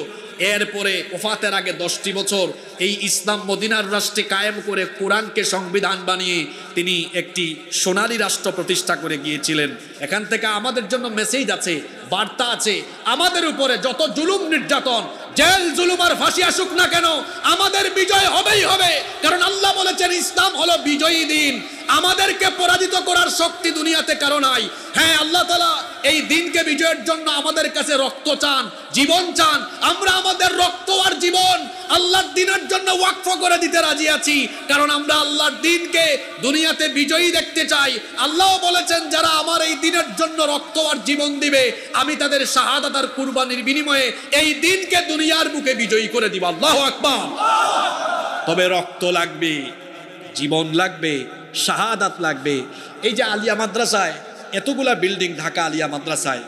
S1: এরপরে ওফাতের আগে 10টি বছর এই ইসলাম মদিনার রাষ্ট্রে কায়েম করে কোরআনকে সংবিধান বানিয়ে তিনি একটি সোনালী রাষ্ট্র প্রতিষ্ঠা করে গিয়েছিলেন। এখান থেকে আমাদের জন্য মেসেজ আছে, বার্তা আছে, আমাদের উপরে যত জুলুম নির্যাতন, জেল জুলুম আর ফাঁসি আসুক না কেন, আমাদের বিজয় হবেই হবে। কারণ আল্লাহ বলেছেন ইসলাম হলো বিজয়ী দিন, আমাদেরকে পরাজিত করার শক্তি দুনিয়াতে কারো নাই। হ্যাঁ, আল্লাহ তাআলা এই দিনকে বিজয়ের জন্য আমাদের কাছে রক্ত চান, জীবন চান। আমরা আমাদের রক্ত আর জীবন আল্লাহর দ্বীনের জন্য ওয়াকফ করে দিতে রাজি আছি, কারণ আমরা আল্লাহর দ্বীনকে দুনিয়াতে বিজয়ী দেখতে চাই। আল্লাহ বলেছেন যারা আমার এই দ্বীনের জন্য রক্ত আর জীবন দিবে, আমি তাদের শাহাদাত আর কুরবানির বিনিময়ে এই দ্বীনকে দুনিয়ার বুকে বিজয়ী করে দিব। আল্লাহু আকবার। তবে রক্ত লাগবে, জীবন লাগবে, শাহাদাত লাগবে। এই যে আলিয়া মাদ্রাসায় এতগুলা বিল্ডিং, ঢাকা আলিয়া মাদ্রাসায়,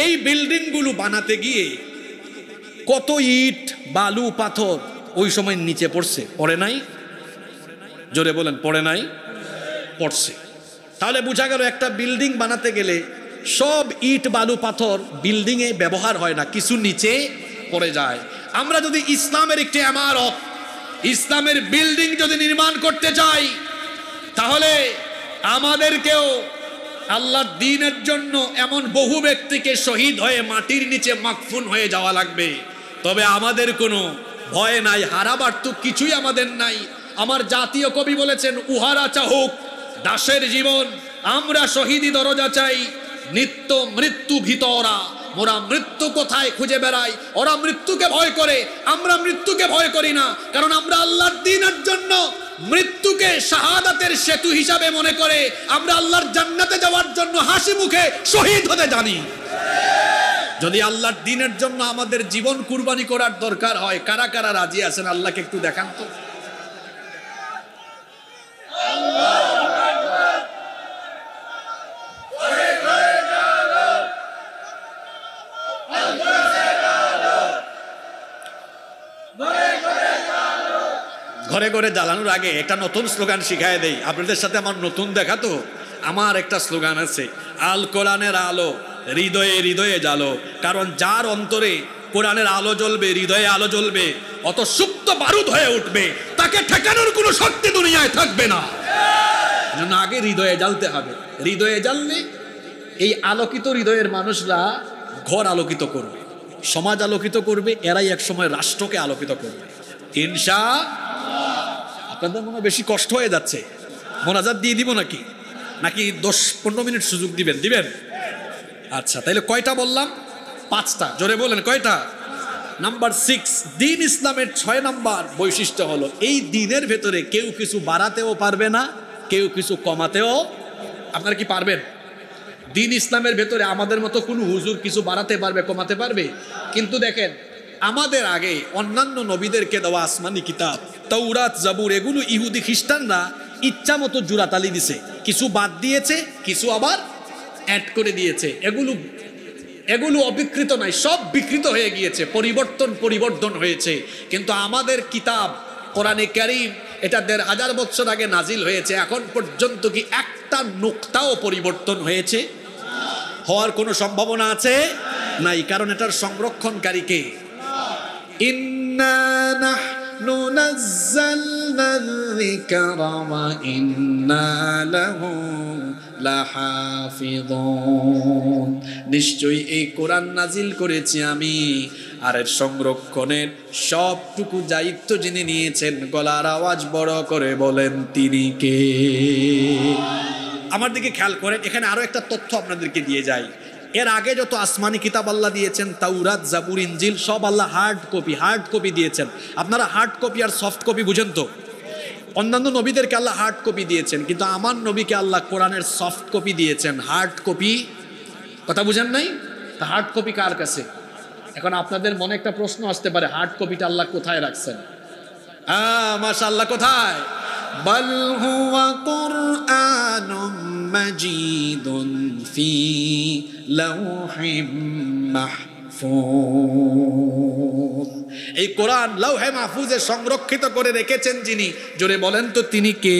S1: এই বিল্ডিংগুলো বানাতে গিয়ে কত ইট, বালু, পাথর ওই সময় নিচে পড়ছে, পড়ে নাই? জোরে বলেন পড়ে নাই? পড়ছে। তাহলে বোঝা গেল একটা বিল্ডিং বানাতে গেলে সব ইট, বালু, পাথর বিল্ডিংয়ে ব্যবহার হয় না, কিছু নিচে পড়ে যায়। আমরা যদি ইসলামের একটি ইমারত, ইসলামের বিল্ডিং যদি নির্মাণ করতে চাই, তাহলে আমাদেরকেও আল্লাহর দ্বীনের জন্য এমন বহু ব্যক্তিকে শহীদ হয়ে মাটির নিচে মাকফুন হয়ে যাওয়া লাগবে। তবে আমাদের কোনো ভয় নাই, হারাবার তো কিছুই আমাদের নাই। আমার জাতীয় কবি বলেছেন, উহারা চাহুক দাসের জীবন, আমরা শহীদি দরজা চাই, নিত্য মৃত্যু ভিতরা, মোরা মৃত্যু কোথায় খুঁজে বেড়াই। ওরা মৃত্যুকে ভয় করে, আমরা মৃত্যুকে ভয় করি না, কারণ আমরা আল্লাহর দ্বীনের জন্য মৃত্যুকে শাহাদাতের সেতু হিসাবে মনে করে আমরা আল্লাহর জান্নাতে যাওয়ার জন্য হাসি মুখে শহীদ হতে জানি। যদি আল্লাহর দ্বীনের জন্য আমাদের জীবন কুরবানি করার দরকার হয়, কারা কারা রাজি আছেন আল্লাহকে একটু দেখান তো। ঘরে ঘরে জ্বালানোর আগে একটা নতুন স্লোগান শিখায় দেই আপনাদের সাথে। আমার নতুন দেখা তো, আমার একটা স্লোগান আছে, আল কোরআনের আলো হৃদয়ে হৃদয়ে জ্বালো। কারণ যার অন্তরে কোরআনের আলো জ্বলবে, হৃদয়ে আলো জ্বলবে, অত সুপ্ত বারুদ হয়ে উঠবে, তাকে ঠেকানোর কোনো শক্তি দুনিয়ায় থাকবে না। আগে হৃদয়ে জ্বালতে হবে। হৃদয়ে জ্বাললে এই আলোকিত হৃদয়ের মানুষরা ঘর আলোকিত করবে, সমাজ আলোকিত করবে, এরাই একসময় রাষ্ট্রকে আলোকিত করবে ইনশাআল্লাহ। আপনাদের মনে বেশি কষ্ট হয়ে যাচ্ছে, মোনাজাত দিয়ে দিব নাকি? নাকি 10-15 মিনিট সুযোগ দিবেন? দিবেন? আচ্ছা, তাইলে কয়টা বললাম? 5টা। জোরে বলেন কয়টা? নাম্বার 6, দ্বীন ইসলামের 6 নাম্বার বৈশিষ্ট্য হলো এই দ্বীনের ভেতরে কেউ কিছু বাড়াতেও পারবে না, কেউ কিছু কমাতেও। আপনারা কি পারবেন? দ্বীন ইসলামের ভেতরে আমাদের মতো কোনো হুজুর কিছু বাড়াতে পারবে, কমাতে পারবে? কিন্তু দেখেন, আমাদের আগে অন্যান্য নবীদেরকে দেওয়া আসমানি কিতাব তাওরাত, জাবুর, এগুলো ইহুদি খ্রিস্টানরা ইচ্ছা মতো জুরাতালি দিছে, কিছু বাদ দিয়েছে, কিছু আবার অ্যাড করে দিয়েছে। এগুলো অবিকৃত নাই, সব বিকৃত হয়ে গিয়েছে, পরিবর্তন হয়েছে। কিন্তু আমাদের কিতাব কোরআনে কারীম, এটা 1500 বছর আগে নাজিল হয়েছে, এখন পর্যন্ত কি একটা নুকতাও পরিবর্তন হয়েছে? হওয়ার কোনো সম্ভাবনা আছে? নাই, কারণ এটার সংরক্ষণকারী কে? ইন্না
S2: ننزلنا الذكر وإنا له লাহাফিযুন। নিশ্চয়ই এই কোরআন নাজিল করেছি আমি, আর এর সংরক্ষণের সবটুকু দায়িত্ব যিনি নিয়েছেন, গলার আওয়াজ বড় করে বলেন তিনি কে? আমার দিকে খেয়াল করেন, এখানে আরো একটা তথ্য আপনাদেরকে দিয়ে যাই। এর আগে যত আসমানি কিতাব আল্লাহ দিয়েছেন, তাওরাত, জাবুর, ইনজিল, সব আল্লাহ হার্ড কপি দিয়েছেন। আপনারা হার্ড কপি আর সফট কপি বুঝেন তো? অন্যান্য নবীদেরকে আল্লাহ হার্ড কপি দিয়েছেন, কিন্তু আমার নবীকে আল্লাহ কোরআনের সফট কপি দিয়েছেন। হার্ড কপি কথা বুঝেন নাই? তা হার্ড কপি কার কাছে? এখন আপনাদের মনে একটা প্রশ্ন আসতে পারে, হার্ড কপিটা আল্লাহ কোথায় রাখছেন? মাশাআল্লাহ, কোথায়? বাল হুয়া কুরআনুম মাজিদুন ফি লাওহিম মাহফুজ। এই কোরআন লাওহে মাহফুজে সংরক্ষিত করে রেখেছেন যিনি, জোরে বলেন তো তিনি কে?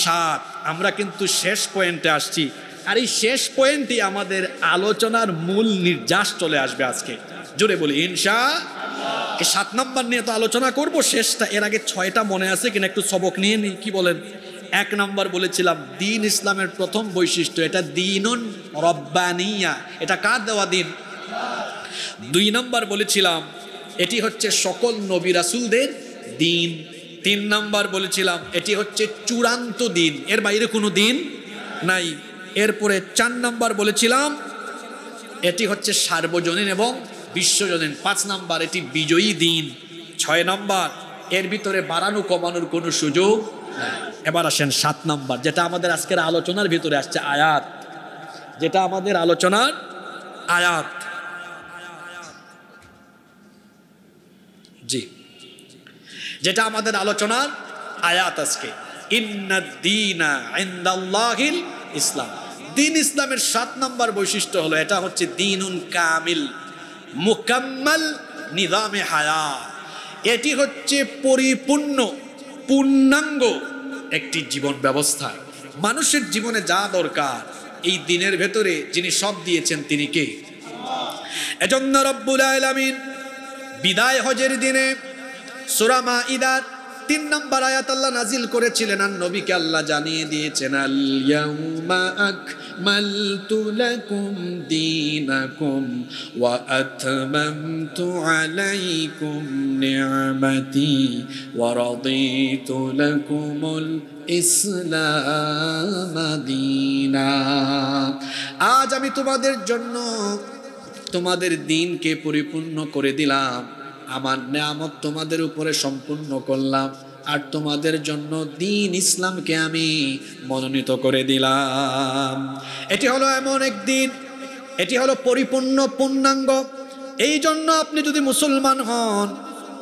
S2: সাত। আমরা কিন্তু শেষ পয়েন্টে আসছি, আর এই শেষ পয়েন্টই আমাদের আলোচনার মূল নির্যাস চলে আসবে আজকে। জোরে বলি ইনশাআল্লাহ। এই 7 নম্বর নিয়ে তো আলোচনা করব, শেষটা। এর আগে 6টা মনে আছে কিনা একটু সবক নিয়ে নিই, কি বলেন? 1 নম্বর বলেছিলাম দিন ইসলামের প্রথম বৈশিষ্ট্য, এটা দিনুন রব্বানিয়া, এটা কার দেওয়া দিন? 2 নম্বর বলেছিলাম এটি হচ্ছে সকল নবী রাসূলদের দিন। 3 নম্বর বলেছিলাম এটি হচ্ছে চূড়ান্ত দিন, এর বাইরে কোনো দিন নাই। এরপরে 4 নম্বর বলেছিলাম এটি হচ্ছে সার্বজনীন এবং বিশ্বজনীন। 5 নম্বর এটি বিজয়ী দিন। 6 নম্বর এর ভিতরে বাড়ানো কমানোর কোনো সুযোগ নাই। এবার আসেন 7 নম্বর, যেটা আমাদের আজকের আলোচনার ভিতরে আসছে, আয়াত। যেটা আমাদের আলোচনার আয়াত, জি, যেটা আমাদের আলোচনার আয়াত আজকে। ইন্নাদ-দীনা ইনদাল্লাহিল ইসলাম। দিন ইসলামের 7 নম্বর বৈশিষ্ট্য হলো এটা হচ্ছে দিনুন কামিল মুকাম্মাল নিজামে হায়াত। এটি হচ্ছে পরিপূর্ণ পূর্ণাঙ্গ একটি জীবন ব্যবস্থা। মানুষের জীবনে যা দরকার এই দিনের ভেতরে যিনি সব দিয়েছেন তিনি কে? এজন্য রব্বুল আলামিন বিদায় হজের দিনে সূরা মাইদার 3 নম্বর আয়াত আল্লাহ নাজিল করেছিলেন, আর নবীকে আল্লাহ জানিয়ে দিয়েছেন, আল ইয়াউমা আকমালতু লাকুম দীনাকুম ওয়া আতমামতু আলাইকুম নি'মাতি ওয়া রাদিতু লাকুমুল ইসলাম দীনা। আজ আমি তোমাদের জন্য তোমাদের দিনকে পরিপূর্ণ করে দিলাম, আমার নেয়ামত তোমাদের উপরে সম্পূর্ণ করলাম, আর তোমাদের জন্য দিন ইসলামকে আমি মনোনীত করে দিলাম। এটি হলো এমন এক দিন, এটি হলো পরিপূর্ণ পূর্ণাঙ্গ। এই জন্য আপনি যদি মুসলমান হন,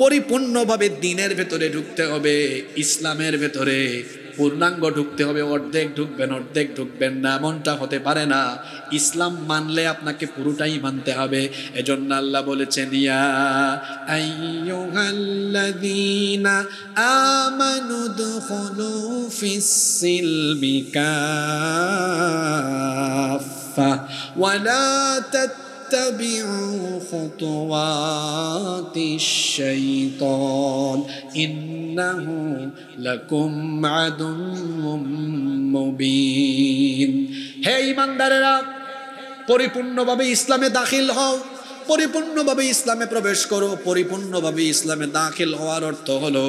S2: পরিপূর্ণভাবে দিনের ভেতরে ঢুকতে হবে, ইসলামের ভেতরে পূর্ণাঙ্গ ঢুকতে হবে। অর্ধেক ঢুকবেন অর্ধেক ঢুকবেন না, এমনটা হতে পারে না। ইসলাম মানলে আপনাকে পুরোটাই মানতে হবে। এজন্য আল্লাহ বলেছেন, ইয়া আইয়ুহাল্লাযীনা আমানু দুখুলু ফিস-সিলমি কাফা ওয়া লা اتبعوا خطوات الشيطان إنه لكم عدو مبين। হে ঈমানদারেরা, পরিপূর্ণভাবে ইসলামে দাখিল হও, পরিপূর্ণভাবে ইসলামে প্রবেশ করো। পরিপূর্ণভাবে ইসলামে দাখিল হওয়ার অর্থ হলো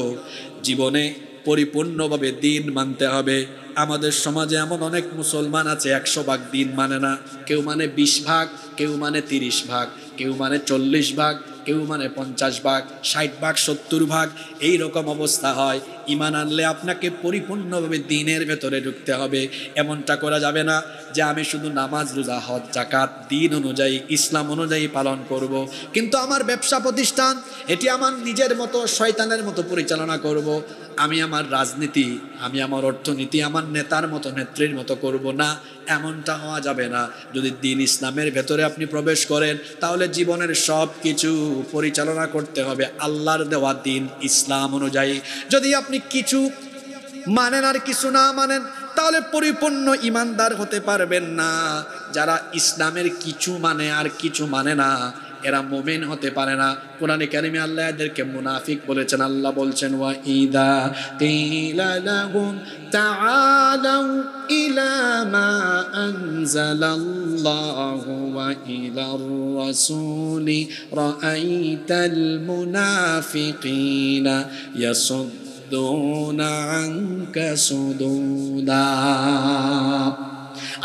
S2: জীবনে পরিপূর্ণভাবে দিন মানতে হবে। আমাদের সমাজে এমন অনেক মুসলমান আছে 100 ভাগ দিন মানে না। কেউ মানে 20 ভাগ, কেউ মানে 30 ভাগ, কেউ মানে 40 ভাগ, কেউ মানে 50 ভাগ, 60 ভাগ, 70 ভাগ, এই রকম অবস্থা হয়। ঈমান আনলে আপনাকে পরিপূর্ণভাবে দিনের ভেতরে ঢুকতে হবে। এমনটা করা যাবে না যে আমি শুধু নামাজ, রোজা, হজ, যাকাত দিন অনুযায়ী, ইসলাম অনুযায়ী পালন করব, কিন্তু আমার ব্যবসা প্রতিষ্ঠান এটি আমার নিজের মতো শয়তানের মতো পরিচালনা করব। আমি আমার রাজনীতি, আমি আমার অর্থনীতি আমার নেতার মতো, নেত্রীর মতো করব না। এমনটা হওয়া যাবে না। যদি দিন ইসলামের ভেতরে আপনি প্রবেশ করেন, তাহলে জীবনের সব কিছু পরিচালনা করতে হবে আল্লাহর দেওয়া দিন ইসলাম অনুযায়ী। যদি আপনি কিছু মানেন আর কিছু না মানেন, তাহলে পরিপূর্ণ ঈমানদার হতে পারবেন না। যারা ইসলামের কিছু মানে আর কিছু মানে না, এরা মুমিন হতে পারে না। কোরআনে কারিমে আল্লাহ এদেরকে মুনাফিক বলেছেন। আল্লাহ বলছেন ওয়া ইদা কিলা লাহুম তাআলাউ ইলা মা আনজালাল্লাহু ওয়া ইলার রাসূলি রাআইতাল মুনাফিকিনা ইয়াসুদ্দুনা আনকা সুদুদা।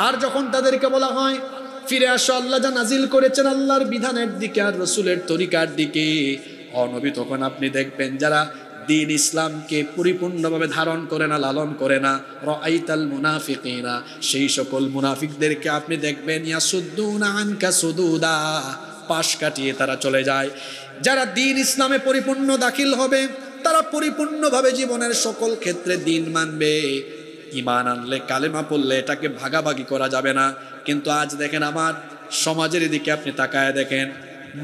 S2: আর যখন তাদেরকে বলা হয় ফিরে আসো আল্লাহ যা নাজিল করেছেন আল্লাহর বিধানের দিকে আর রসুলের তরিকার দিকে, অনবী তখন আপনি দেখবেন যারা দিন ইসলামকে পরিপূর্ণভাবে ধারণ করে না, লালন করে না, রাআইতাল মুনাফিকিনা, সেই সকল মুনাফিকদেরকে আপনি দেখবেন ইয়াসুদ্দুনা আনকা সুদুদা, পাশ কাটিয়ে তারা চলে যায়। যারা দিন ইসলামে পরিপূর্ণ দাখিল হবে তারা পরিপূর্ণভাবে জীবনের সকল ক্ষেত্রে দিন মানবে। ঈমান আনলে, কালেমা পড়লে এটাকে ভাগাভাগি করা যাবে না। কিন্তু আজ দেখেন আমার সমাজের দিকে আপনি তাকায় দেখেন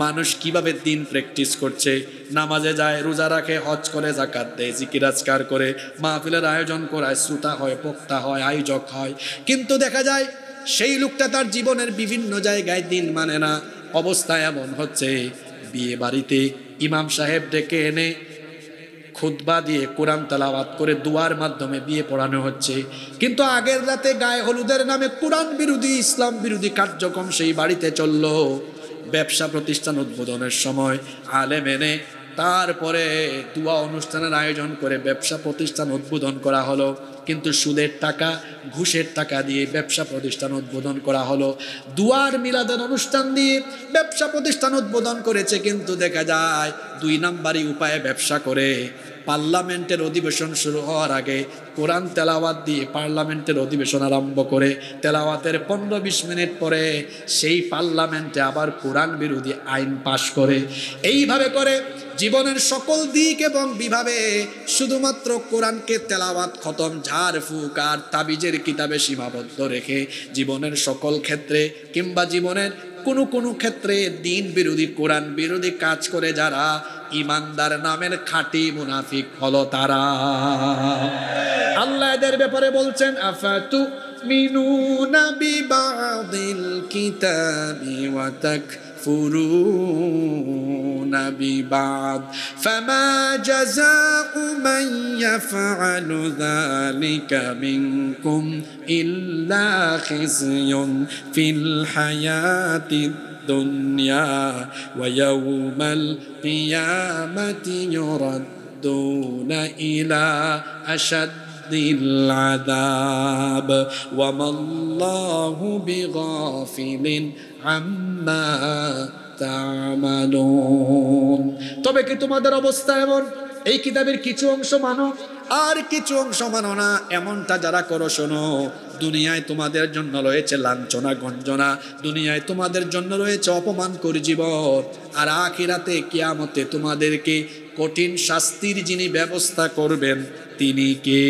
S2: মানুষ কিভাবে দিন প্র্যাকটিস করছে, নামাজে যায়, রোজা রাখে, হজ করে, যাকাত দেয়, জিকির আজকার করে, মাহফিলের আয়োজন করায়, শ্রোতা হয়, বক্তা হয়, আয়োজক হয়, কিন্তু দেখা যায় সেই লোকটা তার জীবনের বিভিন্ন জায়গায় দিন মানে না। অবস্থা এমন হচ্ছে বিয়ে বাড়িতে ইমাম সাহেব ডেকে এনে খুতবা দিয়ে কোরআন তেলাওয়াত করে দুয়ার মাধ্যমে বিয়ে পড়ানো হচ্ছে, কিন্তু আগের রাতে গায়ে হলুদের নামে কোরআন বিরোধী, ইসলাম বিরোধী কার্যক্রম সেই বাড়িতে চলল। ব্যবসা প্রতিষ্ঠান উদ্বোধনের সময় আলেম এনে তারপরে দুয়া অনুষ্ঠানের আয়োজন করে ব্যবসা প্রতিষ্ঠান উদ্বোধন করা হলো, কিন্তু সুদের টাকা, ঘুষের টাকা দিয়ে ব্যবসা প্রতিষ্ঠান উদ্বোধন করা হলো। দুয়ার মিলাদের অনুষ্ঠান দিয়ে ব্যবসা প্রতিষ্ঠান উদ্বোধন করেছে, কিন্তু দেখা যায় 2 নাম্বারি উপায়ে ব্যবসা করে। পার্লামেন্টের অধিবেশন শুরু হওয়ার আগে কোরআন তেলাওয়াত দিয়ে পার্লামেন্টের অধিবেশন আরম্ভ করে, তেলাওয়াতের 15-20 মিনিট পরে সেই পার্লামেন্টে আবার কোরআন বিরোধী আইন পাশ করে। এইভাবে করে জীবনের সকল দিক এবং বিভাবে শুধুমাত্র কোরআনকে তেলাওয়াত, খতম, ঝাড় ফুঁক আর তাবিজের কিতাবে সীমাবদ্ধ রেখে জীবনের সকল ক্ষেত্রে কিংবা জীবনের কোনো কোনো ক্ষেত্রে দিন বিরোধী, কোরআন বিরোধী কাজ করে যারা ইমানদার নামের খাঁটি মুনাফিক হলো তারা। আল্লাহ এদের ব্যাপারে বলছেন আফাতু মিনুনা বিবাদিল কিতাবি ওয়া তাকফুরুনা বিবাদ ফামা জাযাউ মান ইয়াফআলু যালিকা মিনকুম ইল্লা খিzyun ফিল হায়াতিদ দুনিয়া ওয়া ইয়াউমাল কিয়ামাতি ইউরাদ্দুনা ইলা আশাদ্দিল আযাব ওয়া মাল্লাহু বিগাফিলিন আম্মা তা'মালুন। তবে কি তোমাদের অবস্থা এমন? এই কিতাবের কিছু অংশ মানো আর কিছু অংশ মানো না, এমনটা যারা করো শোনো, দুনিয়ায় তোমাদের জন্য রয়েছে লাঞ্ছনা, গঞ্জনা, দুনিয়ায় তোমাদের জন্য রয়েছে অপমান করে জীবন, আর আখিরাতে কিয়ামতে তোমাদেরকে কঠিন শাস্তির যিনি ব্যবস্থা করবেন তিনি কে?